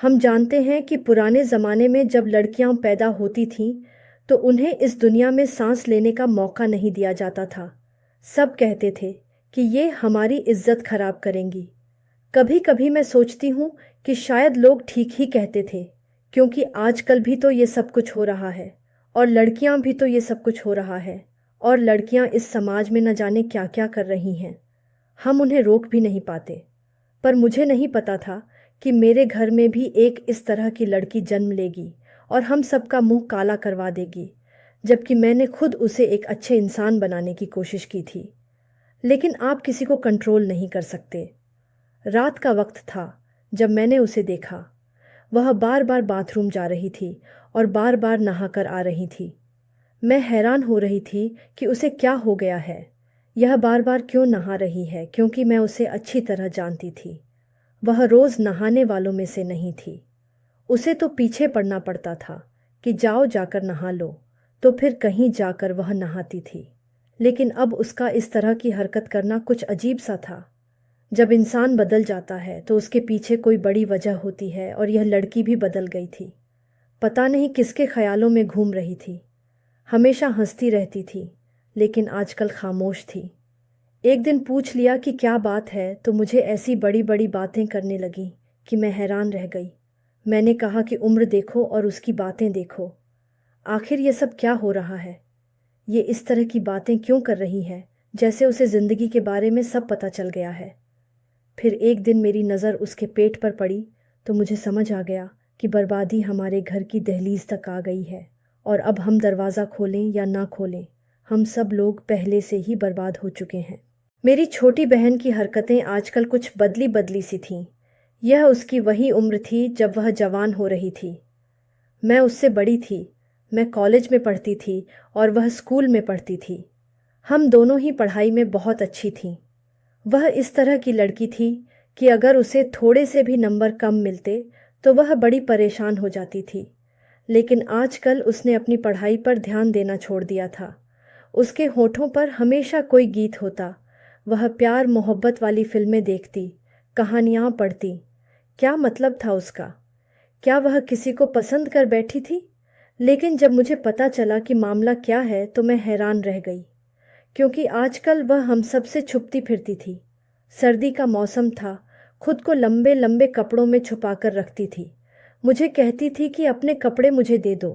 हम जानते हैं कि पुराने ज़माने में जब लड़कियां पैदा होती थीं, तो उन्हें इस दुनिया में सांस लेने का मौका नहीं दिया जाता था। सब कहते थे कि ये हमारी इज्जत खराब करेंगी। कभी कभी मैं सोचती हूँ कि शायद लोग ठीक ही कहते थे, क्योंकि आजकल भी तो ये सब कुछ हो रहा है, और लड़कियां भी तो ये सब कुछ हो रहा है, और लड़कियां इस समाज में न जाने क्या क्या कर रही हैं। हम उन्हें रोक भी नहीं पाते। पर मुझे नहीं पता था कि मेरे घर में भी एक इस तरह की लड़की जन्म लेगी और हम सबका मुंह काला करवा देगी, जबकि मैंने खुद उसे एक अच्छे इंसान बनाने की कोशिश की थी। लेकिन आप किसी को कंट्रोल नहीं कर सकते। रात का वक्त था जब मैंने उसे देखा। वह बार बार बाथरूम जा रही थी और बार बार नहाकर आ रही थी। मैं हैरान हो रही थी कि उसे क्या हो गया है। यह बार बार क्यों नहा रही है, क्योंकि मैं उसे अच्छी तरह जानती थी। वह रोज नहाने वालों में से नहीं थी। उसे तो पीछे पड़ना पड़ता था कि जाओ जाकर नहा लो, तो फिर कहीं जाकर वह नहाती थी। लेकिन अब उसका इस तरह की हरकत करना कुछ अजीब सा था। जब इंसान बदल जाता है तो उसके पीछे कोई बड़ी वजह होती है, और यह लड़की भी बदल गई थी। पता नहीं किसके ख्यालों में घूम रही थी। हमेशा हंसती रहती थी, लेकिन आजकल खामोश थी। एक दिन पूछ लिया कि क्या बात है, तो मुझे ऐसी बड़ी बड़ी बातें करने लगी कि मैं हैरान रह गई। मैंने कहा कि उम्र देखो और उसकी बातें देखो। आखिर ये सब क्या हो रहा है? ये इस तरह की बातें क्यों कर रही है, जैसे उसे जिंदगी के बारे में सब पता चल गया है। फिर एक दिन मेरी नज़र उसके पेट पर पड़ी, तो मुझे समझ आ गया कि बर्बादी हमारे घर की दहलीज तक आ गई है, और अब हम दरवाज़ा खोलें या ना खोलें, हम सब लोग पहले से ही बर्बाद हो चुके हैं। मेरी छोटी बहन की हरकतें आजकल कुछ बदली बदली सी थीं। यह उसकी वही उम्र थी जब वह जवान हो रही थी। मैं उससे बड़ी थी। मैं कॉलेज में पढ़ती थी और वह स्कूल में पढ़ती थी। हम दोनों ही पढ़ाई में बहुत अच्छी थीं। वह इस तरह की लड़की थी कि अगर उसे थोड़े से भी नंबर कम मिलते तो वह बड़ी परेशान हो जाती थी। लेकिन आजकल उसने अपनी पढ़ाई पर ध्यान देना छोड़ दिया था। उसके होठों पर हमेशा कोई गीत होता। वह प्यार मोहब्बत वाली फिल्में देखती, कहानियाँ पढ़ती। क्या मतलब था उसका? क्या वह किसी को पसंद कर बैठी थी? लेकिन जब मुझे पता चला कि मामला क्या है, तो मैं हैरान रह गई, क्योंकि आजकल वह हम सब से छुपती फिरती थी। सर्दी का मौसम था, खुद को लंबे लंबे कपड़ों में छुपा कर रखती थी। मुझे कहती थी कि अपने कपड़े मुझे दे दो।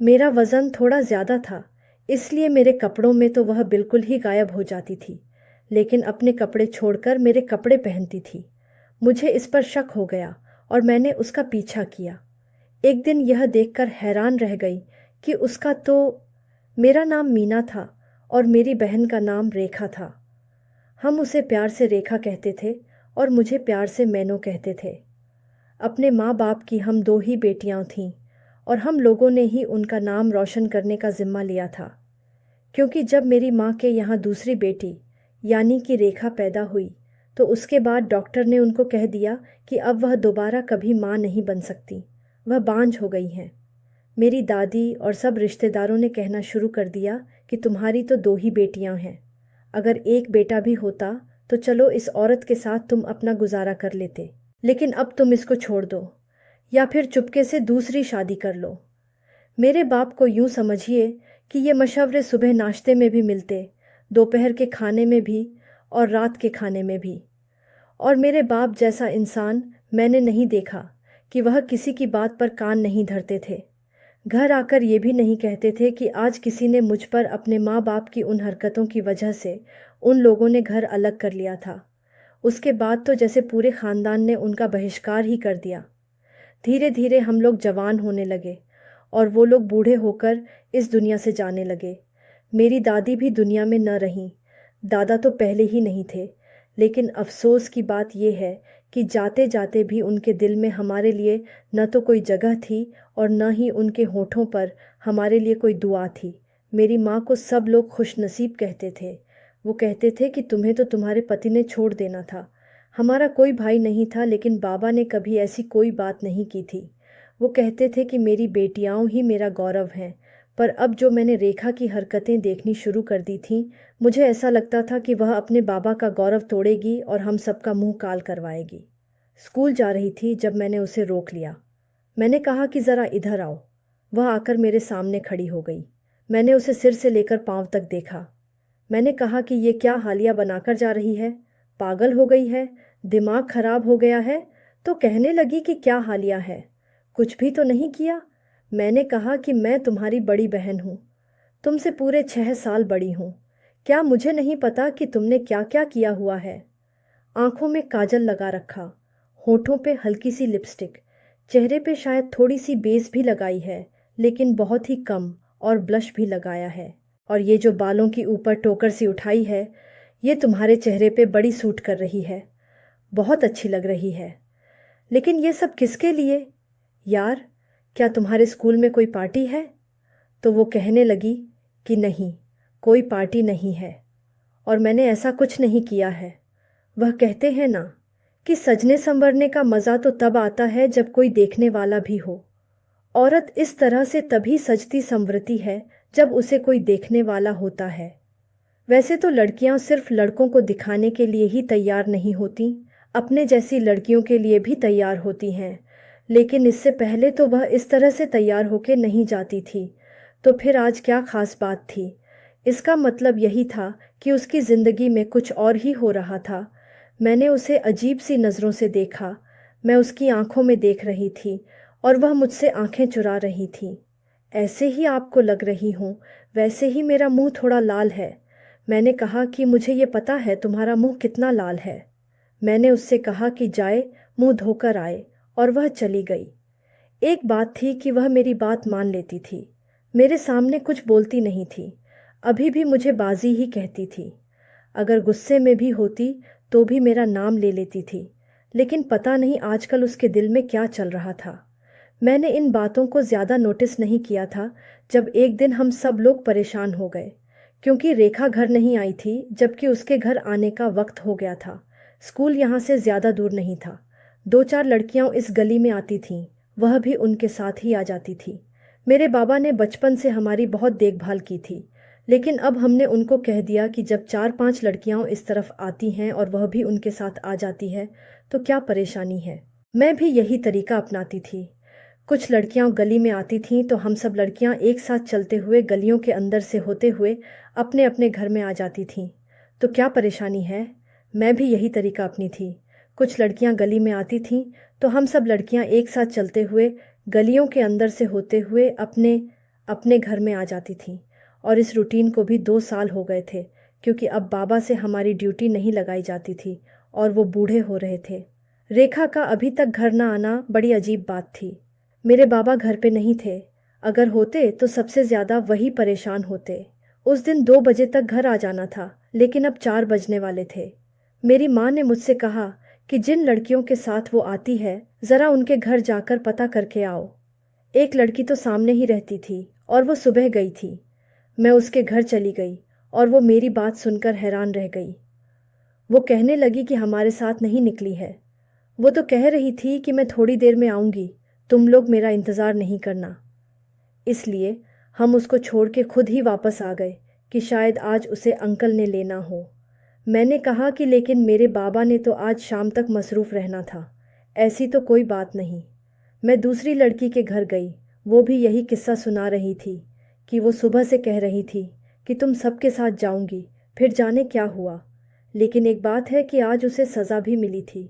मेरा वज़न थोड़ा ज़्यादा था, इसलिए मेरे कपड़ों में तो वह बिल्कुल ही गायब हो जाती थी, लेकिन अपने कपड़े छोड़कर मेरे कपड़े पहनती थी। मुझे इस पर शक हो गया और मैंने उसका पीछा किया। एक दिन यह देखकर हैरान रह गई कि उसका तो मेरा नाम मीना था और मेरी बहन का नाम रेखा था। हम उसे प्यार से रेखा कहते थे और मुझे प्यार से मैनो कहते थे। अपने माँ बाप की हम दो ही बेटियां थीं, और हम लोगों ने ही उनका नाम रोशन करने का जिम्मा लिया था। क्योंकि जब मेरी माँ के यहाँ दूसरी बेटी यानी कि रेखा पैदा हुई, तो उसके बाद डॉक्टर ने उनको कह दिया कि अब वह दोबारा कभी माँ नहीं बन सकती, वह बांझ हो गई हैं। मेरी दादी और सब रिश्तेदारों ने कहना शुरू कर दिया कि तुम्हारी तो दो ही बेटियां हैं, अगर एक बेटा भी होता तो चलो इस औरत के साथ तुम अपना गुजारा कर लेते, लेकिन अब तुम इसको छोड़ दो या फिर चुपके से दूसरी शादी कर लो। मेरे बाप को यूं समझिए कि ये मशवरे सुबह नाश्ते में भी मिलते, दोपहर के खाने में भी और रात के खाने में भी। और मेरे बाप जैसा इंसान मैंने नहीं देखा कि वह किसी की बात पर कान नहीं धरते थे। घर आकर ये भी नहीं कहते थे कि आज किसी ने मुझ पर अपने माँ बाप की उन हरकतों की वजह से उन लोगों ने घर अलग कर लिया था। उसके बाद तो जैसे पूरे खानदान ने उनका बहिष्कार ही कर दिया। धीरे धीरे हम लोग जवान होने लगे और वो लोग बूढ़े होकर इस दुनिया से जाने लगे। मेरी दादी भी दुनिया में न रहीं, दादा तो पहले ही नहीं थे। लेकिन अफसोस की बात यह है कि जाते जाते भी उनके दिल में हमारे लिए न तो कोई जगह थी और न ही उनके होठों पर हमारे लिए कोई दुआ थी। मेरी माँ को सब लोग खुशनसीब कहते थे। वो कहते थे कि तुम्हें तो तुम्हारे पति ने छोड़ देना था। हमारा कोई भाई नहीं था, लेकिन बाबा ने कभी ऐसी कोई बात नहीं की थी। वो कहते थे कि मेरी बेटियाँ ही मेरा गौरव हैं। पर अब जो मैंने रेखा की हरकतें देखनी शुरू कर दी थीं, मुझे ऐसा लगता था कि वह अपने बाबा का गौरव तोड़ेगी और हम सबका मुंह काल करवाएगी। स्कूल जा रही थी जब मैंने उसे रोक लिया। मैंने कहा कि ज़रा इधर आओ। वह आकर मेरे सामने खड़ी हो गई। मैंने उसे सिर से लेकर पाँव तक देखा। मैंने कहा कि ये क्या हालिया बनाकर जा रही है, पागल हो गई है, दिमाग खराब हो गया है। तो कहने लगी कि क्या हालिया है, कुछ भी तो नहीं किया। मैंने कहा कि मैं तुम्हारी बड़ी बहन हूँ, तुमसे पूरे 6 साल बड़ी हूँ। क्या मुझे नहीं पता कि तुमने क्या क्या किया हुआ है। आंखों में काजल लगा रखा, होठों पे हल्की सी लिपस्टिक, चेहरे पे शायद थोड़ी सी बेस भी लगाई है, लेकिन बहुत ही कम, और ब्लश भी लगाया है। और ये जो बालों की ऊपर टोकर सी उठाई है, ये तुम्हारे चेहरे पे बड़ी सूट कर रही है, बहुत अच्छी लग रही है। लेकिन ये सब किसके लिए यार? क्या तुम्हारे स्कूल में कोई पार्टी है? तो वो कहने लगी कि नहीं, कोई पार्टी नहीं है, और मैंने ऐसा कुछ नहीं किया है। वह कहते हैं ना कि सजने संवरने का मज़ा तो तब आता है जब कोई देखने वाला भी हो। औरत इस तरह से तभी सजती संवरती है जब उसे कोई देखने वाला होता है। वैसे तो लड़कियां सिर्फ लड़कों को दिखाने के लिए ही तैयार नहीं होती, अपने जैसी लड़कियों के लिए भी तैयार होती हैं। लेकिन इससे पहले तो वह इस तरह से तैयार होके नहीं जाती थी। तो फिर आज क्या खास बात थी? इसका मतलब यही था कि उसकी ज़िंदगी में कुछ और ही हो रहा था। मैंने उसे अजीब सी नज़रों से देखा। मैं उसकी आंखों में देख रही थी और वह मुझसे आंखें चुरा रही थी। ऐसे ही आपको लग रही हूँ, वैसे ही मेरा मुंह थोड़ा लाल है। मैंने कहा कि मुझे ये पता है तुम्हारा मुंह कितना लाल है। मैंने उससे कहा कि जाए, मुंह धोकर आए, और वह चली गई। एक बात थी कि वह मेरी बात मान लेती थी, मेरे सामने कुछ बोलती नहीं थी, अभी भी मुझे बाजी ही कहती थी। अगर गुस्से में भी होती तो भी मेरा नाम ले लेती थी। लेकिन पता नहीं आजकल उसके दिल में क्या चल रहा था। मैंने इन बातों को ज़्यादा नोटिस नहीं किया था, जब एक दिन हम सब लोग परेशान हो गए क्योंकि रेखा घर नहीं आई थी, जबकि उसके घर आने का वक्त हो गया था। स्कूल यहाँ से ज़्यादा दूर नहीं था। 2-4 लड़कियाँ इस गली में आती थीं, वह भी उनके साथ ही आ जाती थी। मेरे बाबा ने बचपन से हमारी बहुत देखभाल की थी, लेकिन अब हमने उनको कह दिया कि जब 4-5 लड़कियाँ इस तरफ आती हैं और वह भी उनके साथ आ जाती है तो क्या परेशानी है। मैं भी यही तरीका अपनाती थी। कुछ लड़कियां गली में आती थीं तो हम सब लड़कियां एक साथ चलते हुए गलियों के अंदर से होते हुए अपने अपने घर में आ जाती थीं। तो क्या परेशानी है? मैं भी यही तरीका अपनी थी। कुछ लड़कियां गली में आती थीं तो हम सब लड़कियां एक साथ चलते हुए गलियों के अंदर से होते हुए अपने अपने घर में आ जाती थीं। और इस रूटीन को भी 2 साल हो गए थे, क्योंकि अब बाबा से हमारी ड्यूटी नहीं लगाई जाती थी और वो बूढ़े हो रहे थे। रेखा का अभी तक घर न आना बड़ी अजीब बात थी। मेरे बाबा घर पे नहीं थे, अगर होते तो सबसे ज़्यादा वही परेशान होते। उस दिन 2 बजे तक घर आ जाना था, लेकिन अब 4 बजने वाले थे। मेरी माँ ने मुझसे कहा कि जिन लड़कियों के साथ वो आती है, ज़रा उनके घर जाकर पता करके आओ। एक लड़की तो सामने ही रहती थी और वो सुबह गई थी। मैं उसके घर चली गई और वो मेरी बात सुनकर हैरान रह गई। वो कहने लगी कि हमारे साथ नहीं निकली है। वो तो कह रही थी कि मैं थोड़ी देर में आऊँगी, तुम लोग मेरा इंतज़ार नहीं करना। इसलिए हम उसको छोड़ के खुद ही वापस आ गए कि शायद आज उसे अंकल ने लेना हो। मैंने कहा कि लेकिन मेरे बाबा ने तो आज शाम तक मसरूफ़ रहना था। ऐसी तो कोई बात नहीं। मैं दूसरी लड़की के घर गई, वो भी यही किस्सा सुना रही थी कि वो सुबह से कह रही थी कि तुम सबके साथ जाऊंगी, फिर जाने क्या हुआ। लेकिन एक बात है कि आज उसे सज़ा भी मिली थी।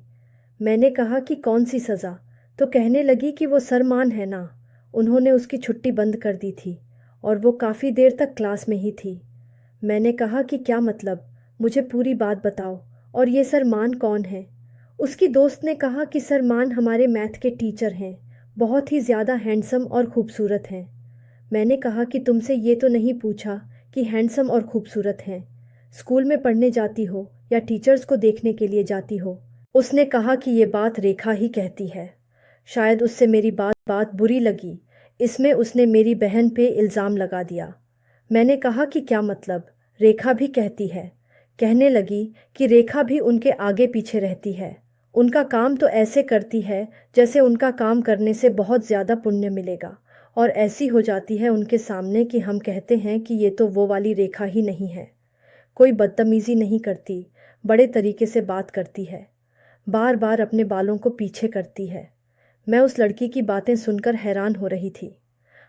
मैंने कहा कि कौन सी सज़ा? तो कहने लगी कि वो सरमान है ना, उन्होंने उसकी छुट्टी बंद कर दी थी और वो काफ़ी देर तक क्लास में ही थी। मैंने कहा कि क्या मतलब, मुझे पूरी बात बताओ, और ये सरमान कौन है? उसकी दोस्त ने कहा कि सरमान हमारे मैथ के टीचर हैं, बहुत ही ज़्यादा हैंडसम और खूबसूरत हैं। मैंने कहा कि तुमसे ये तो नहीं पूछा कि हैंडसम और खूबसूरत हैं, स्कूल में पढ़ने जाती हो या टीचर्स को देखने के लिए जाती हो? उसने कहा कि ये बात रेखा ही कहती है। शायद उससे मेरी बात बुरी लगी, इसमें उसने मेरी बहन पे इल्ज़ाम लगा दिया। मैंने कहा कि क्या मतलब, रेखा भी कहती है। कहने लगी कि रेखा भी उनके आगे पीछे रहती है, उनका काम तो ऐसे करती है जैसे उनका काम करने से बहुत ज़्यादा पुण्य मिलेगा, और ऐसी हो जाती है उनके सामने कि हम कहते हैं कि ये तो वो वाली रेखा ही नहीं है। कोई बदतमीज़ी नहीं करती, बड़े तरीके से बात करती है। बार बार अपने बालों को पीछे करती है। मैं उस लड़की की बातें सुनकर हैरान हो रही थी।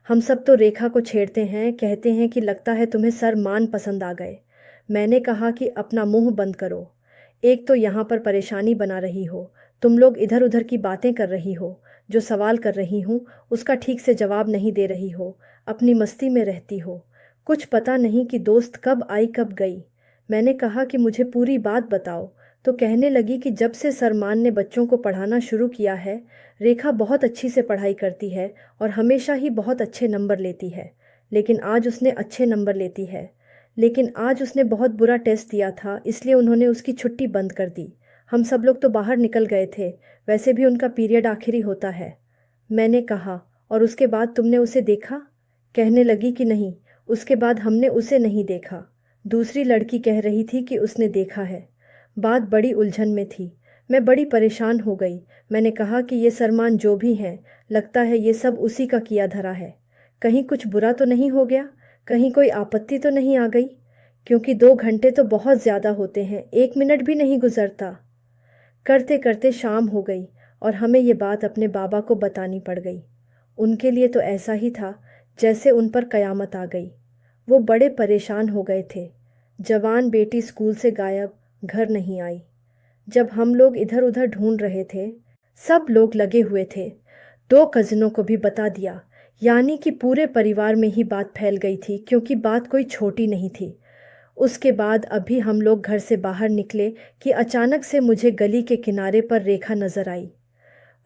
हम सब तो रेखा को छेड़ते हैं, कहते हैं कि लगता है तुम्हें सलमान पसंद आ गए। मैंने कहा कि अपना मुंह बंद करो। एक तो यहाँ पर परेशानी बना रही हो, तुम लोग इधर उधर की बातें कर रही हो, जो सवाल कर रही हूँ उसका ठीक से जवाब नहीं दे रही हो, अपनी मस्ती में रहती हो। कुछ पता नहीं कि दोस्त कब आई कब गई। मैंने कहा कि मुझे पूरी बात बताओ, तो कहने लगी कि जब से सरमान ने बच्चों को पढ़ाना शुरू किया है, रेखा बहुत अच्छी से पढ़ाई करती है और हमेशा ही बहुत अच्छे नंबर लेती है। लेकिन आज उसने अच्छे नंबर लेती है। लेकिन आज उसने बहुत बुरा टेस्ट दिया था, इसलिए उन्होंने उसकी छुट्टी बंद कर दी। हम सब लोग तो बाहर निकल गए थे, वैसे भी उनका पीरियड आखिरी होता है। मैंने कहा, और उसके बाद तुमने उसे देखा? कहने लगी कि नहीं, उसके बाद हमने उसे नहीं देखा। दूसरी लड़की कह रही थी कि उसने देखा है। बात बड़ी उलझन में थी। मैं बड़ी परेशान हो गई। मैंने कहा कि ये सरमान जो भी हैं, लगता है ये सब उसी का किया धरा है। कहीं कुछ बुरा तो नहीं हो गया? कहीं कोई आपत्ति तो नहीं आ गई? क्योंकि 2 घंटे तो बहुत ज़्यादा होते हैं, 1 मिनट भी नहीं गुजरता। करते करते शाम हो गई और हमें ये बात अपने बाबा को बतानी पड़ गई। उनके लिए तो ऐसा ही था जैसे उन पर कयामत आ गई। वो बड़े परेशान हो गए थे। जवान बेटी स्कूल से गायब, घर नहीं आई। जब हम लोग इधर उधर ढूंढ रहे थे, सब लोग लगे हुए थे। 2 कजिनों को भी बता दिया, यानी कि पूरे परिवार में ही बात फैल गई थी, क्योंकि बात कोई छोटी नहीं थी। उसके बाद अभी हम लोग घर से बाहर निकले कि अचानक से मुझे गली के किनारे पर रेखा नजर आई।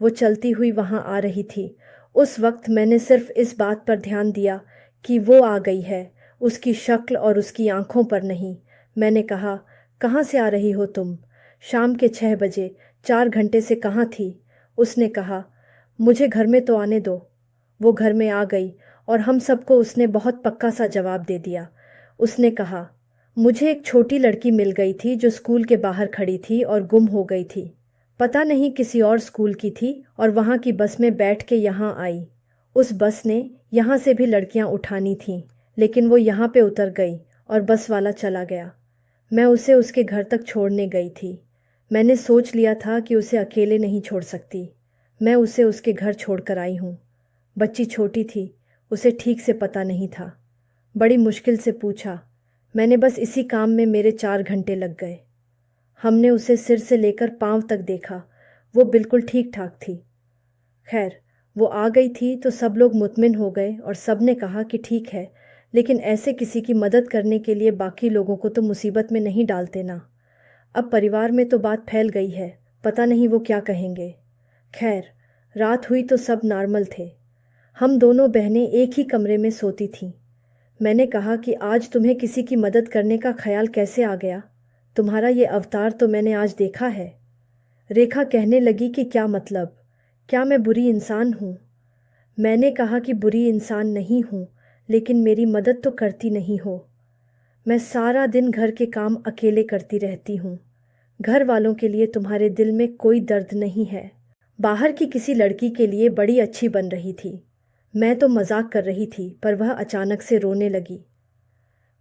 वो चलती हुई वहां आ रही थी। उस वक्त मैंने सिर्फ इस बात पर ध्यान दिया कि वो आ गई है, उसकी शक्ल और उसकी आंखों पर नहीं। मैंने कहा, कहाँ से आ रही हो तुम? शाम के 6 बजे, 4 घंटे से कहाँ थी? उसने कहा, मुझे घर में तो आने दो। वो घर में आ गई और हम सबको उसने बहुत पक्का सा जवाब दे दिया। उसने कहा, मुझे एक छोटी लड़की मिल गई थी जो स्कूल के बाहर खड़ी थी और गुम हो गई थी। पता नहीं किसी और स्कूल की थी और वहाँ की बस में बैठ के यहाँ आई। उस बस ने यहाँ से भी लड़कियाँ उठानी थीं, लेकिन वो यहाँ पे उतर गई और बस वाला चला गया। मैं उसे उसके घर तक छोड़ने गई थी। मैंने सोच लिया था कि उसे अकेले नहीं छोड़ सकती। मैं उसे उसके घर छोड़कर आई हूँ। बच्ची छोटी थी, उसे ठीक से पता नहीं था। बड़ी मुश्किल से पूछा। मैंने बस इसी काम में मेरे 4 घंटे लग गए। हमने उसे सिर से लेकर पांव तक देखा। वो बिल्कुल ठीक ठाक थी। खैर, वो आ गई थी तो सब लोग मुतमिन हो गए और सब ने कहा कि ठीक है, लेकिन ऐसे किसी की मदद करने के लिए बाकी लोगों को तो मुसीबत में नहीं डालते ना। अब परिवार में तो बात फैल गई है, पता नहीं वो क्या कहेंगे। खैर, रात हुई तो सब नॉर्मल थे। हम दोनों बहनें एक ही कमरे में सोती थीं। मैंने कहा कि आज तुम्हें किसी की मदद करने का ख्याल कैसे आ गया? तुम्हारा ये अवतार तो मैंने आज देखा है। रेखा कहने लगी कि क्या मतलब? क्या मैं बुरी इंसान हूँ? मैंने कहा कि बुरी इंसान नहीं हूँ, लेकिन मेरी मदद तो करती नहीं हो। मैं सारा दिन घर के काम अकेले करती रहती हूँ। घर वालों के लिए तुम्हारे दिल में कोई दर्द नहीं है। बाहर की किसी लड़की के लिए बड़ी अच्छी बन रही थी। मैं तो मजाक कर रही थी, पर वह अचानक से रोने लगी।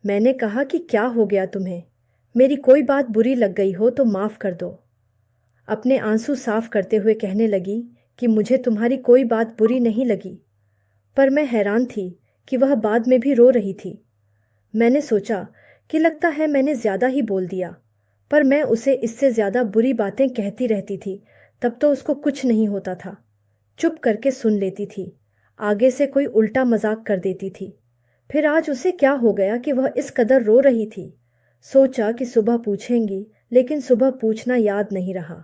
मैंने कहा कि क्या हो गया तुम्हें? मेरी कोई बात बुरी लग गई हो तो माफ़ कर दो। अपने आंसू साफ करते हुए कहने लगी कि मुझे तुम्हारी कोई बात बुरी नहीं लगी। पर मैं हैरान थी कि वह बाद में भी रो रही थी। मैंने सोचा कि लगता है मैंने ज़्यादा ही बोल दिया, पर मैं उसे इससे ज़्यादा बुरी बातें कहती रहती थी, तब तो उसको कुछ नहीं होता था। चुप करके सुन लेती थी, आगे से कोई उल्टा मजाक कर देती थी। फिर आज उसे क्या हो गया कि वह इस कदर रो रही थी? सोचा कि सुबह पूछेंगी, लेकिन सुबह पूछना याद नहीं रहा,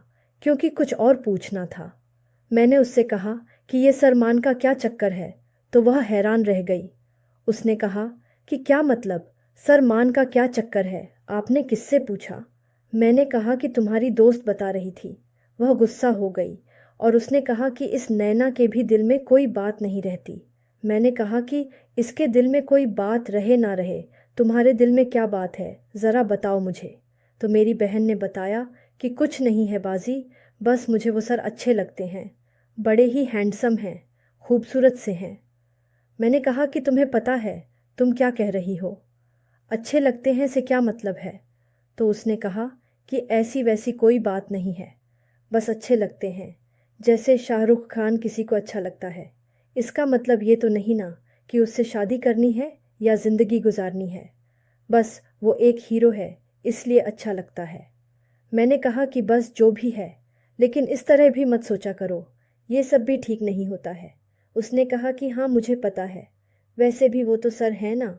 क्योंकि कुछ और पूछना था। मैंने उससे कहा कि ये सरमान का क्या चक्कर है, तो वह हैरान रह गई। उसने कहा कि क्या मतलब, सरमान का क्या चक्कर है? आपने किससे पूछा? मैंने कहा कि तुम्हारी दोस्त बता रही थी। वह गुस्सा हो गई और उसने कहा कि इस नैना के भी दिल में कोई बात नहीं रहती। मैंने कहा कि इसके दिल में कोई बात रहे ना रहे, तुम्हारे दिल में क्या बात है, ज़रा बताओ मुझे। तो मेरी बहन ने बताया कि कुछ नहीं है बाजी, बस मुझे वो सर अच्छे लगते हैं, बड़े ही हैंडसम हैं, खूबसूरत से हैं। मैंने कहा कि तुम्हें पता है तुम क्या कह रही हो? अच्छे लगते हैं से क्या मतलब है? तो उसने कहा कि ऐसी वैसी कोई बात नहीं है, बस अच्छे लगते हैं, जैसे शाहरुख खान किसी को अच्छा लगता है। इसका मतलब ये तो नहीं ना कि उससे शादी करनी है या ज़िंदगी गुजारनी है। बस वो एक हीरो है, इसलिए अच्छा लगता है। मैंने कहा कि बस जो भी है, लेकिन इस तरह भी मत सोचा करो, ये सब भी ठीक नहीं होता है। उसने कहा कि हाँ मुझे पता है, वैसे भी वो तो सर हैं ना,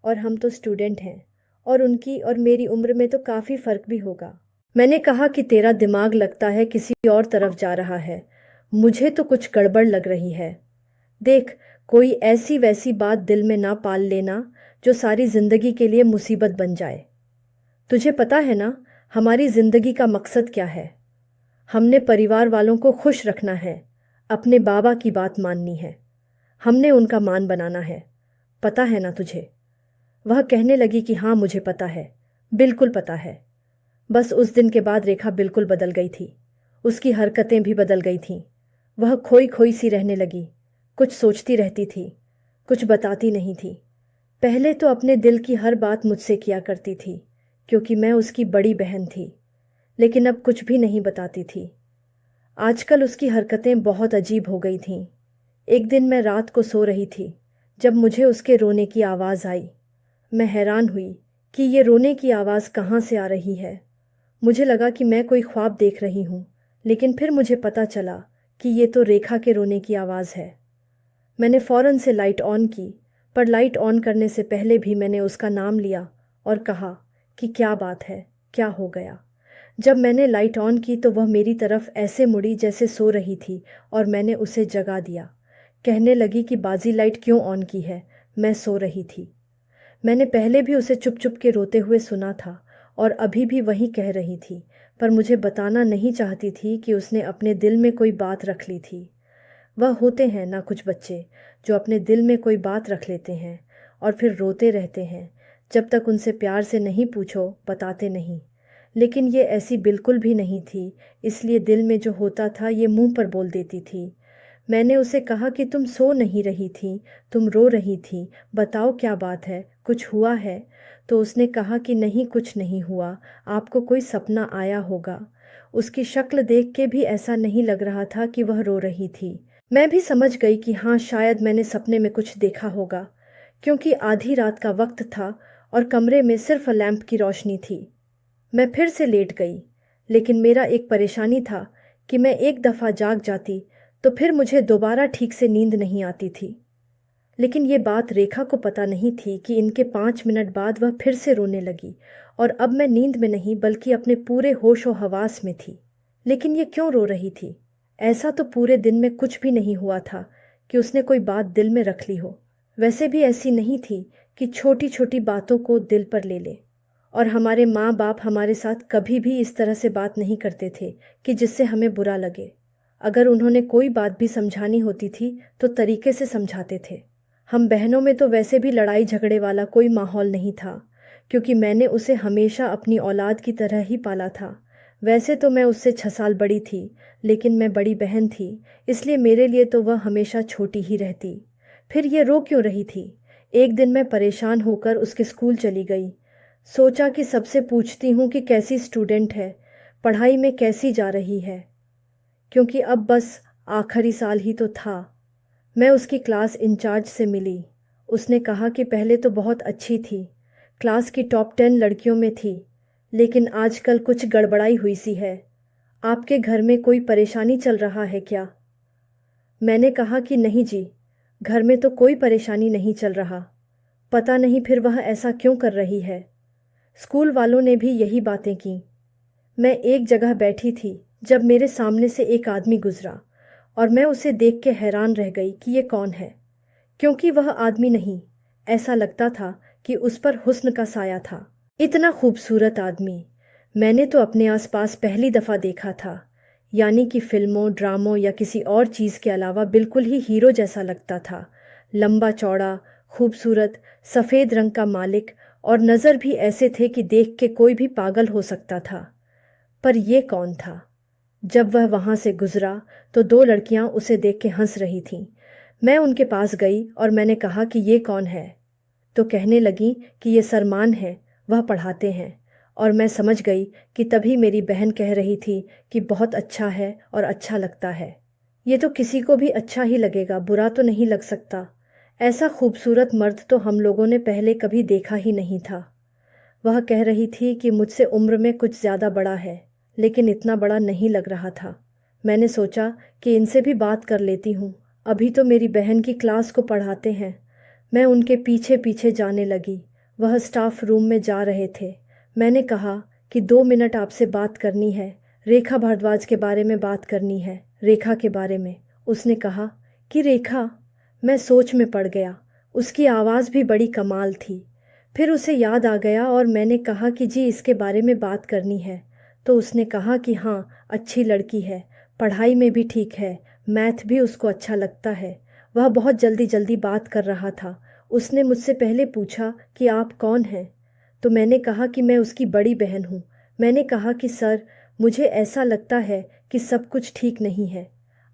और हम तो स्टूडेंट हैं, और उनकी और मेरी उम्र में तो काफ़ी फ़र्क भी होगा। मैंने कहा कि तेरा दिमाग लगता है किसी और तरफ जा रहा है, मुझे तो कुछ गड़बड़ लग रही है। देख, कोई ऐसी वैसी बात दिल में ना पाल लेना जो सारी जिंदगी के लिए मुसीबत बन जाए। तुझे पता है ना हमारी जिंदगी का मकसद क्या है? हमने परिवार वालों को खुश रखना है, अपने बाबा की बात माननी है, हमने उनका मान बनाना है। पता है ना तुझे? वह कहने लगी कि हाँ मुझे पता है, बिल्कुल पता है। बस उस दिन के बाद रेखा बिल्कुल बदल गई थी, उसकी हरकतें भी बदल गई थीं। वह खोई खोई सी रहने लगी, कुछ सोचती रहती थी, कुछ बताती नहीं थी। पहले तो अपने दिल की हर बात मुझसे किया करती थी, क्योंकि मैं उसकी बड़ी बहन थी, लेकिन अब कुछ भी नहीं बताती थी। आजकल उसकी हरकतें बहुत अजीब हो गई थीं। एक दिन मैं रात को सो रही थी, जब मुझे उसके रोने की आवाज़ आई। मैं हैरान हुई कि ये रोने की आवाज़ कहाँ से आ रही है। मुझे लगा कि मैं कोई ख्वाब देख रही हूँ, लेकिन फिर मुझे पता चला कि ये तो रेखा के रोने की आवाज़ है। मैंने फ़ौरन से लाइट ऑन की, पर लाइट ऑन करने से पहले भी मैंने उसका नाम लिया और कहा कि क्या बात है, क्या हो गया। जब मैंने लाइट ऑन की तो वह मेरी तरफ ऐसे मुड़ी जैसे सो रही थी, और मैंने उसे जगा दिया। कहने लगी कि बाजी लाइट क्यों ऑन की है, मैं सो रही थी। मैंने पहले भी उसे चुप चुप के रोते हुए सुना था, और अभी भी वही कह रही थी, पर मुझे बताना नहीं चाहती थी कि उसने अपने दिल में कोई बात रख ली थी। वह होते हैं ना कुछ बच्चे जो अपने दिल में कोई बात रख लेते हैं और फिर रोते रहते हैं, जब तक उनसे प्यार से नहीं पूछो बताते नहीं। लेकिन ये ऐसी बिल्कुल भी नहीं थी, इसलिए दिल में जो होता था ये मुंह पर बोल देती थी। मैंने उसे कहा कि तुम सो नहीं रही थी, तुम रो रही थी, बताओ क्या बात है, कुछ हुआ है? तो उसने कहा कि नहीं कुछ नहीं हुआ, आपको कोई सपना आया होगा। उसकी शक्ल देख के भी ऐसा नहीं लग रहा था कि वह रो रही थी। मैं भी समझ गई कि हाँ शायद मैंने सपने में कुछ देखा होगा, क्योंकि आधी रात का वक्त था और कमरे में सिर्फ लैंप की रोशनी थी। मैं फिर से लेट गई, लेकिन मेरा एक परेशानी था कि मैं एक दफ़ा जाग जाती तो फिर मुझे दोबारा ठीक से नींद नहीं आती थी। लेकिन ये बात रेखा को पता नहीं थी कि इनके 5 मिनट बाद वह फिर से रोने लगी, और अब मैं नींद में नहीं बल्कि अपने पूरे होश और हवास में थी। लेकिन ये क्यों रो रही थी? ऐसा तो पूरे दिन में कुछ भी नहीं हुआ था कि उसने कोई बात दिल में रख ली हो। वैसे भी ऐसी नहीं थी कि छोटी छोटी बातों को दिल पर ले ले, और हमारे माँ बाप हमारे साथ कभी भी इस तरह से बात नहीं करते थे कि जिससे हमें बुरा लगे। अगर उन्होंने कोई बात भी समझानी होती थी तो तरीके से समझाते थे। हम बहनों में तो वैसे भी लड़ाई झगड़े वाला कोई माहौल नहीं था, क्योंकि मैंने उसे हमेशा अपनी औलाद की तरह ही पाला था। वैसे तो मैं उससे 6 साल बड़ी थी, लेकिन मैं बड़ी बहन थी, इसलिए मेरे लिए तो वह हमेशा छोटी ही रहती। फिर ये रो क्यों रही थी? एक दिन मैं परेशान होकर उसके स्कूल चली गई। सोचा कि सबसे पूछती हूँ कि कैसी स्टूडेंट है, पढ़ाई में कैसी जा रही है, क्योंकि अब बस आखिरी साल ही तो था। मैं उसकी क्लास इंचार्ज से मिली। उसने कहा कि पहले तो बहुत अच्छी थी, क्लास की टॉप 10 लड़कियों में थी, लेकिन आजकल कुछ गड़बड़ाई हुई सी है। आपके घर में कोई परेशानी चल रहा है क्या? मैंने कहा कि नहीं जी, घर में तो कोई परेशानी नहीं चल रहा। पता नहीं फिर वह ऐसा क्यों कर रही है। स्कूल वालों ने भी यही बातें की। मैं एक जगह बैठी थी जब मेरे सामने से एक आदमी गुजरा, और मैं उसे देख के हैरान रह गई कि ये कौन है, क्योंकि वह आदमी नहीं, ऐसा लगता था कि उस पर हुस्न का साया था। इतना खूबसूरत आदमी मैंने तो अपने आसपास पहली दफ़ा देखा था, यानी कि फिल्मों ड्रामों या किसी और चीज़ के अलावा बिल्कुल ही हीरो जैसा लगता था। लंबा चौड़ा, खूबसूरत, सफ़ेद रंग का मालिक, और नज़र भी ऐसे थे कि देख के कोई भी पागल हो सकता था। पर ये कौन था? जब वह वहाँ से गुजरा तो 2 लड़कियाँ उसे देख के हंस रही थीं। मैं उनके पास गई और मैंने कहा कि ये कौन है? तो कहने लगी कि ये सरमान है, वह पढ़ाते हैं, और मैं समझ गई कि तभी मेरी बहन कह रही थी कि बहुत अच्छा है और अच्छा लगता है। ये तो किसी को भी अच्छा ही लगेगा, बुरा तो नहीं लग सकता। ऐसा खूबसूरत मर्द तो हम लोगों ने पहले कभी देखा ही नहीं था। वह कह रही थी कि मुझसे उम्र में कुछ ज़्यादा बड़ा है, लेकिन इतना बड़ा नहीं लग रहा था। मैंने सोचा कि इनसे भी बात कर लेती हूँ। अभी तो मेरी बहन की क्लास को पढ़ाते हैं। मैं उनके पीछे पीछे जाने लगी। वह स्टाफ रूम में जा रहे थे। मैंने कहा कि 2 मिनट आपसे बात करनी है, रेखा भारद्वाज के बारे में बात करनी है, रेखा के बारे में। उसने कहा कि रेखा? मैं सोच में पड़ गया। उसकी आवाज़ भी बड़ी कमाल थी। फिर उसे याद आ गया और मैंने कहा कि जी इसके बारे में बात करनी है। तो उसने कहा कि हाँ, अच्छी लड़की है, पढ़ाई में भी ठीक है, मैथ भी उसको अच्छा लगता है। वह बहुत जल्दी जल्दी बात कर रहा था। उसने मुझसे पहले पूछा कि आप कौन हैं? तो मैंने कहा कि मैं उसकी बड़ी बहन हूँ। मैंने कहा कि सर, मुझे ऐसा लगता है कि सब कुछ ठीक नहीं है।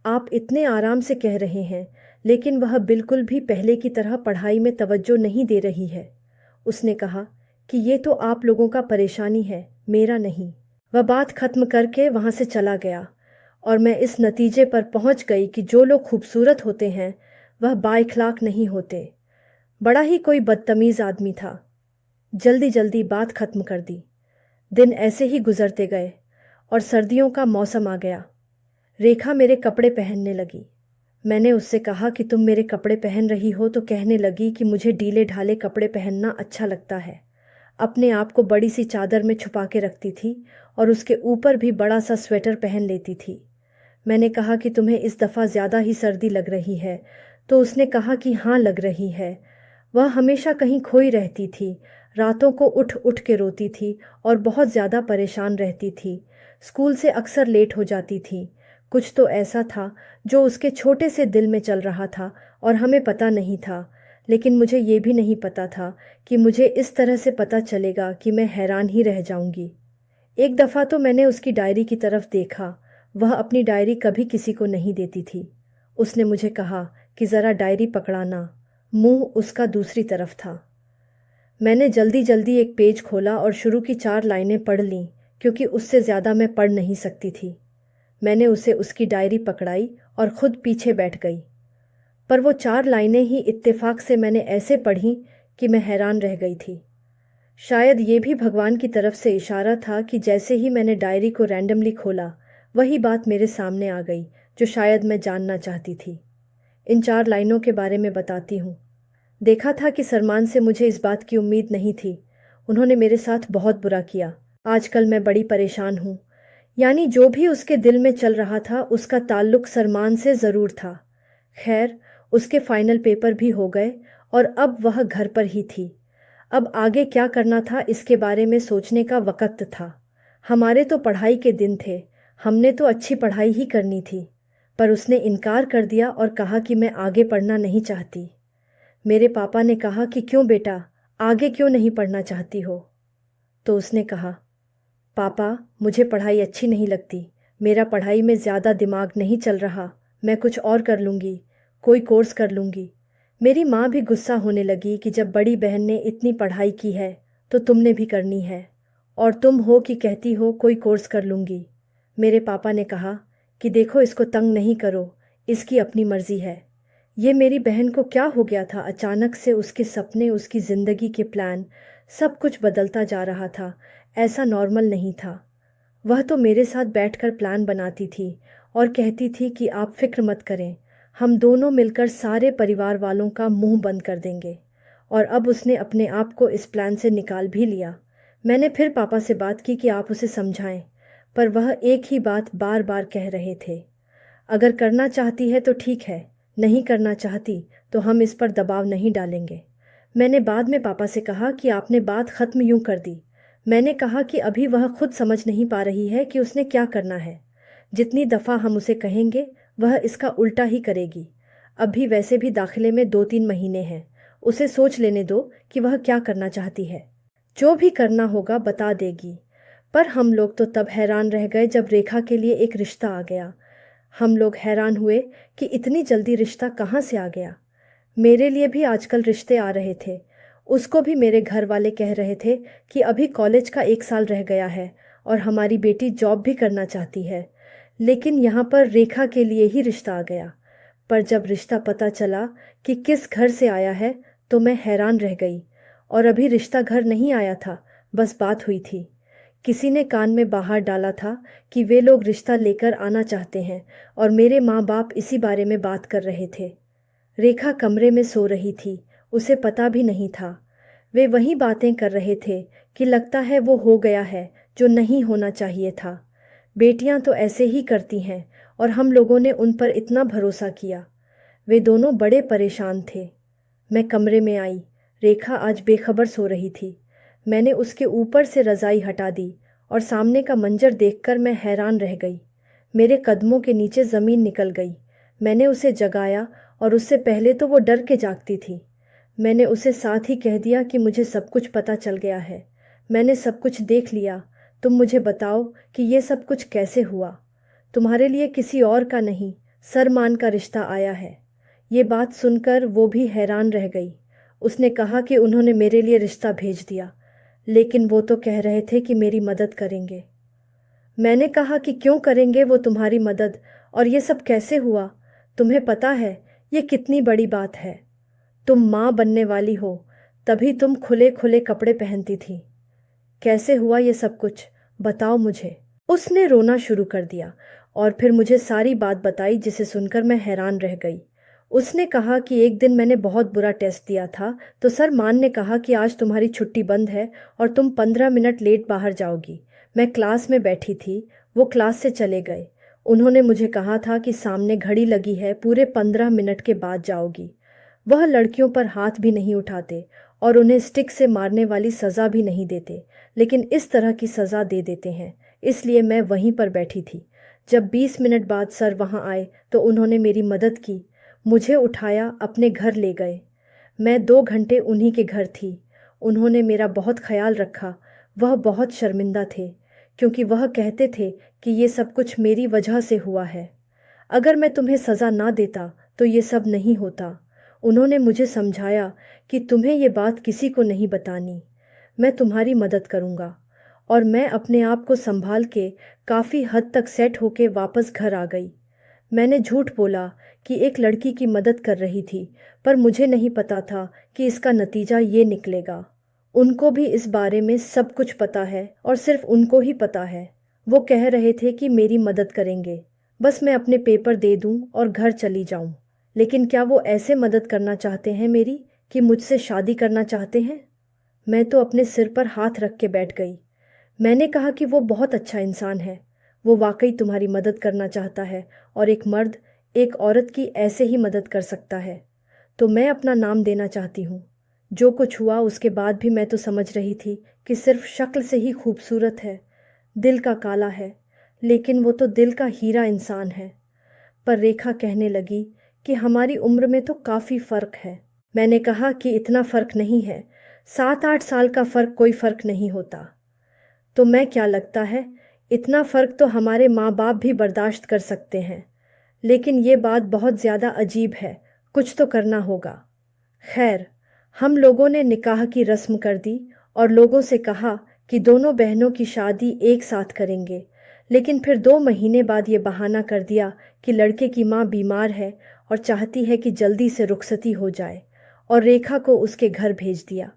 आप इतने आराम से कह रहे हैं, लेकिन वह बिल्कुल भी पहले की तरह पढ़ाई में तवज्जो नहीं दे रही है। उसने कहा कि ये तो आप लोगों का परेशानी है, मेरा नहीं। वह बात खत्म करके वहाँ से चला गया और मैं इस नतीजे पर पहुँच गई कि जो लोग खूबसूरत होते हैं वह बाइखलाक नहीं होते। बड़ा ही कोई बदतमीज़ आदमी था। जल्दी जल्दी बात खत्म कर दी। दिन ऐसे ही गुजरते गए और सर्दियों का मौसम आ गया। रेखा मेरे कपड़े पहनने लगी। मैंने उससे कहा कि तुम मेरे कपड़े पहन रही हो, तो कहने लगी कि मुझे ढीले ढाले कपड़े पहनना अच्छा लगता है। अपने आप को बड़ी सी चादर में छुपा के रखती थी और उसके ऊपर भी बड़ा सा स्वेटर पहन लेती थी। मैंने कहा कि तुम्हें इस दफ़ा ज़्यादा ही सर्दी लग रही है, तो उसने कहा कि हाँ लग रही है। वह हमेशा कहीं खोई रहती थी, रातों को उठ उठ के रोती थी और बहुत ज़्यादा परेशान रहती थी। स्कूल से अक्सर लेट हो जाती थी। कुछ तो ऐसा था जो उसके छोटे से दिल में चल रहा था और हमें पता नहीं था। लेकिन मुझे ये भी नहीं पता था कि मुझे इस तरह से पता चलेगा कि मैं हैरान ही रह जाऊंगी। एक दफ़ा तो मैंने उसकी डायरी की तरफ देखा। वह अपनी डायरी कभी किसी को नहीं देती थी। उसने मुझे कहा कि ज़रा डायरी पकड़ाना। मुंह उसका दूसरी तरफ था। मैंने जल्दी जल्दी एक पेज खोला और शुरू की 4 लाइनें पढ़ लीं, क्योंकि उससे ज़्यादा मैं पढ़ नहीं सकती थी। मैंने उसे उसकी डायरी पकड़ाई और खुद पीछे बैठ गई। पर वो 4 लाइनें ही इत्तेफाक से मैंने ऐसे पढ़ी कि मैं हैरान रह गई थी। शायद ये भी भगवान की तरफ से इशारा था कि जैसे ही मैंने डायरी को रैंडमली खोला, वही बात मेरे सामने आ गई जो शायद मैं जानना चाहती थी। इन 4 लाइनों के बारे में बताती हूँ। देखा था कि सलमान से मुझे इस बात की उम्मीद नहीं थी। उन्होंने मेरे साथ बहुत बुरा किया। आजकल मैं बड़ी परेशान हूँ। यानी जो भी उसके दिल में चल रहा था उसका ताल्लुक सलमान से ज़रूर था। खैर, उसके फाइनल पेपर भी हो गए और अब वह घर पर ही थी। अब आगे क्या करना था इसके बारे में सोचने का वक़्त था। हमारे तो पढ़ाई के दिन थे, हमने तो अच्छी पढ़ाई ही करनी थी। पर उसने इनकार कर दिया और कहा कि मैं आगे पढ़ना नहीं चाहती। मेरे पापा ने कहा कि क्यों बेटा, आगे क्यों नहीं पढ़ना चाहती हो? तो उसने कहा, पापा मुझे पढ़ाई अच्छी नहीं लगती, मेरा पढ़ाई में ज़्यादा दिमाग नहीं चल रहा, मैं कुछ और कर लूँगी, कोई कोर्स कर लूँगी। मेरी माँ भी गुस्सा होने लगी कि जब बड़ी बहन ने इतनी पढ़ाई की है तो तुमने भी करनी है, और तुम हो कि कहती हो कोई कोर्स कर लूँगी। मेरे पापा ने कहा कि देखो इसको तंग नहीं करो, इसकी अपनी मर्ज़ी है। ये मेरी बहन को क्या हो गया था? अचानक से उसके सपने, उसकी ज़िंदगी के प्लान, सब कुछ बदलता जा रहा था। ऐसा नॉर्मल नहीं था। वह तो मेरे साथ बैठकर प्लान बनाती थी और कहती थी कि आप फिक्र मत करें, हम दोनों मिलकर सारे परिवार वालों का मुंह बंद कर देंगे। और अब उसने अपने आप को इस प्लान से निकाल भी लिया। मैंने फिर पापा से बात की कि आप उसे समझाएं, पर वह एक ही बात बार बार कह रहे थे, अगर करना चाहती है तो ठीक है, नहीं करना चाहती तो हम इस पर दबाव नहीं डालेंगे। मैंने बाद में पापा से कहा कि आपने बात ख़त्म यूं कर दी। मैंने कहा कि अभी वह खुद समझ नहीं पा रही है कि उसने क्या करना है। जितनी दफ़ा हम उसे कहेंगे वह इसका उल्टा ही करेगी। अभी वैसे भी दाखिले में 2-3 महीने हैं, उसे सोच लेने दो कि वह क्या करना चाहती है। जो भी करना होगा बता देगी। पर हम लोग तो तब हैरान रह गए जब रेखा के लिए एक रिश्ता आ गया। हम लोग हैरान हुए कि इतनी जल्दी रिश्ता कहाँ से आ गया। मेरे लिए भी आजकल रिश्ते आ रहे थे। उसको भी मेरे घर वाले कह रहे थे कि अभी कॉलेज का 1 साल रह गया है और हमारी बेटी जॉब भी करना चाहती है। लेकिन यहाँ पर रेखा के लिए ही रिश्ता आ गया। पर जब रिश्ता पता चला कि किस घर से आया है तो मैं हैरान रह गई। और अभी रिश्ता घर नहीं आया था, बस बात हुई थी। किसी ने कान में बाहर डाला था कि वे लोग रिश्ता लेकर आना चाहते हैं और मेरे माँ बाप इसी बारे में बात कर रहे थे। रेखा कमरे में सो रही थी, उसे पता भी नहीं था। वे वही बातें कर रहे थे कि लगता है वो हो गया है जो नहीं होना चाहिए था। बेटियां तो ऐसे ही करती हैं और हम लोगों ने उन पर इतना भरोसा किया। वे दोनों बड़े परेशान थे। मैं कमरे में आई। रेखा आज बेखबर सो रही थी। मैंने उसके ऊपर से रज़ाई हटा दी और सामने का मंजर देखकर मैं हैरान रह गई। मेरे कदमों के नीचे ज़मीन निकल गई। मैंने उसे जगाया और उससे पहले तो वो डर के जागती थी। मैंने उसे साथ ही कह दिया कि मुझे सब कुछ पता चल गया है, मैंने सब कुछ देख लिया। तुम मुझे बताओ कि ये सब कुछ कैसे हुआ। तुम्हारे लिए किसी और का नहीं, सरमान का रिश्ता आया है। ये बात सुनकर वो भी हैरान रह गई। उसने कहा कि उन्होंने मेरे लिए रिश्ता भेज दिया, लेकिन वो तो कह रहे थे कि मेरी मदद करेंगे। मैंने कहा कि क्यों करेंगे वो तुम्हारी मदद, और ये सब कैसे हुआ। तुम्हें पता है ये कितनी बड़ी बात है। तुम माँ बनने वाली हो, तभी तुम खुले खुले कपड़े पहनती थी। कैसे हुआ ये सब कुछ, बताओ मुझे। उसने रोना शुरू कर दिया और फिर मुझे सारी बात बताई, जिसे सुनकर मैं हैरान रह गई। उसने कहा कि एक दिन मैंने बहुत बुरा टेस्ट दिया था तो सर मान ने कहा कि आज तुम्हारी छुट्टी बंद है और तुम 15 मिनट लेट बाहर जाओगी। मैं क्लास में बैठी थी, वो क्लास से चले गए। उन्होंने मुझे कहा था कि सामने घड़ी लगी है, पूरे 15 मिनट के बाद जाओगी। वह लड़कियों पर हाथ भी नहीं उठाते और उन्हें स्टिक से मारने वाली सज़ा भी नहीं देते, लेकिन इस तरह की सज़ा दे देते हैं। इसलिए मैं वहीं पर बैठी थी। जब 20 मिनट बाद सर वहाँ आए तो उन्होंने मेरी मदद की, मुझे उठाया, अपने घर ले गए। मैं 2 घंटे उन्हीं के घर थी। उन्होंने मेरा बहुत ख्याल रखा। वह बहुत शर्मिंदा थे क्योंकि वह कहते थे कि ये सब कुछ मेरी वजह से हुआ है। अगर मैं तुम्हें सज़ा ना देता तो ये सब नहीं होता। उन्होंने मुझे समझाया कि तुम्हें ये बात किसी को नहीं बतानी। मैं तुम्हारी मदद करूँगा। और मैं अपने आप को संभाल के काफ़ी हद तक सेट होके वापस घर आ गई। मैंने झूठ बोला कि एक लड़की की मदद कर रही थी, पर मुझे नहीं पता था कि इसका नतीजा ये निकलेगा। उनको भी इस बारे में सब कुछ पता है और सिर्फ उनको ही पता है। वो कह रहे थे कि मेरी मदद करेंगे, बस मैं अपने पेपर दे दूं और घर चली जाऊं। लेकिन क्या वो ऐसे मदद करना चाहते हैं मेरी कि मुझसे शादी करना चाहते हैं? मैं तो अपने सिर पर हाथ रख के बैठ गई। मैंने कहा कि वो बहुत अच्छा इंसान है, वो वाकई तुम्हारी मदद करना चाहता है और एक मर्द एक औरत की ऐसे ही मदद कर सकता है। तो मैं अपना नाम देना चाहती हूँ। जो कुछ हुआ उसके बाद भी मैं तो समझ रही थी कि सिर्फ शक्ल से ही खूबसूरत है, दिल का काला है, लेकिन वो तो दिल का हीरा इंसान है। पर रेखा कहने लगी कि हमारी उम्र में तो काफ़ी फ़र्क है। मैंने कहा कि इतना फ़र्क नहीं है, 7-8 साल का फ़र्क कोई फ़र्क नहीं होता। तो मैं क्या लगता है, इतना फ़र्क तो हमारे माँ बाप भी बर्दाश्त कर सकते हैं। लेकिन ये बात बहुत ज़्यादा अजीब है, कुछ तो करना होगा। खैर, हम लोगों ने निकाह की रस्म कर दी और लोगों से कहा कि दोनों बहनों की शादी एक साथ करेंगे। लेकिन फिर 2 महीने बाद ये बहाना कर दिया कि लड़के की माँ बीमार है और चाहती है कि जल्दी से रुखसती हो जाए, और रेखा को उसके घर भेज दिया।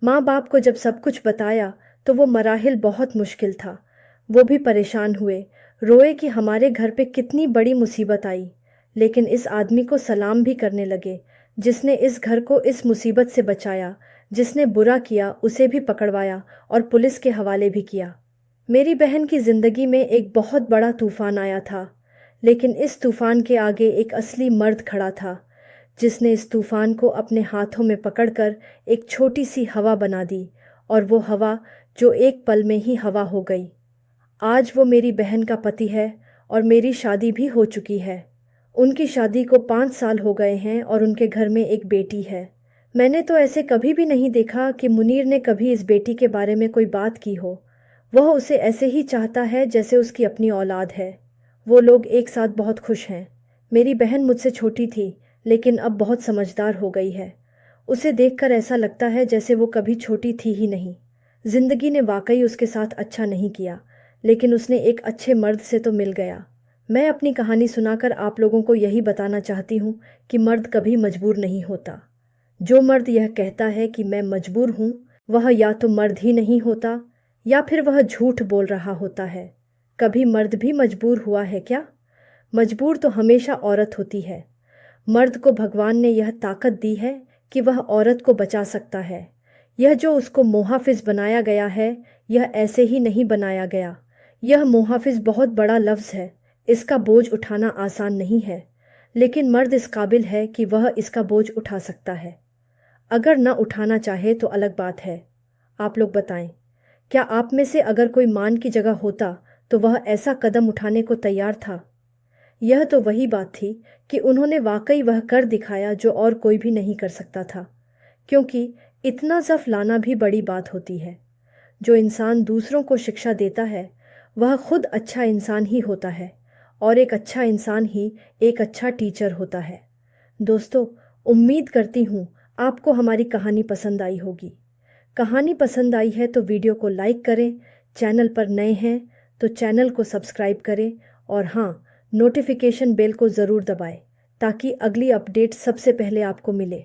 माँ बाप को जब सब कुछ बताया तो वो मराहिल बहुत मुश्किल था। वो भी परेशान हुए, रोए कि हमारे घर पे कितनी बड़ी मुसीबत आई। लेकिन इस आदमी को सलाम भी करने लगे जिसने इस घर को इस मुसीबत से बचाया। जिसने बुरा किया उसे भी पकड़वाया और पुलिस के हवाले भी किया। मेरी बहन की ज़िंदगी में एक बहुत बड़ा तूफ़ान आया था, लेकिन इस तूफ़ान के आगे एक असली मर्द खड़ा था जिसने इस तूफ़ान को अपने हाथों में पकड़कर एक छोटी सी हवा बना दी, और वो हवा जो एक पल में ही हवा हो गई। आज वो मेरी बहन का पति है और मेरी शादी भी हो चुकी है। उनकी शादी को 5 साल हो गए हैं और उनके घर में एक बेटी है। मैंने तो ऐसे कभी भी नहीं देखा कि मुनीर ने कभी इस बेटी के बारे में कोई बात की हो। वह उसे ऐसे ही चाहता है जैसे उसकी अपनी औलाद है। वो लोग एक साथ बहुत खुश हैं। मेरी बहन मुझसे छोटी थी, लेकिन अब बहुत समझदार हो गई है। उसे देखकर ऐसा लगता है जैसे वो कभी छोटी थी ही नहीं। जिंदगी ने वाकई उसके साथ अच्छा नहीं किया, लेकिन उसने एक अच्छे मर्द से तो मिल गया। मैं अपनी कहानी सुनाकर आप लोगों को यही बताना चाहती हूँ कि मर्द कभी मजबूर नहीं होता। जो मर्द यह कहता है कि मैं मजबूर हूँ, वह या तो मर्द ही नहीं होता या फिर वह झूठ बोल रहा होता है। कभी मर्द भी मजबूर हुआ है क्या? मजबूर तो हमेशा औरत होती है। मर्द को भगवान ने यह ताकत दी है कि वह औरत को बचा सकता है। यह जो उसको मुहाफिज बनाया गया है, यह ऐसे ही नहीं बनाया गया। यह मुहाफिज बहुत बड़ा लफ्ज़ है। इसका बोझ उठाना आसान नहीं है, लेकिन मर्द इस काबिल है कि वह इसका बोझ उठा सकता है। अगर न उठाना चाहे तो अलग बात है। आप लोग बताएं, क्या आप में से अगर कोई मान की जगह होता तो वह ऐसा कदम उठाने को तैयार था? यह तो वही बात थी कि उन्होंने वाकई वह कर दिखाया जो और कोई भी नहीं कर सकता था, क्योंकि इतना ज़फ़ लाना भी बड़ी बात होती है। जो इंसान दूसरों को शिक्षा देता है, वह खुद अच्छा इंसान ही होता है, और एक अच्छा इंसान ही एक अच्छा टीचर होता है। दोस्तों, उम्मीद करती हूँ आपको हमारी कहानी पसंद आई होगी। कहानी पसंद आई है तो वीडियो को लाइक करें, चैनल पर नए हैं तो चैनल को सब्सक्राइब करें, और हाँ, नोटिफिकेशन बेल को ज़रूर दबाएं ताकि अगली अपडेट सबसे पहले आपको मिले।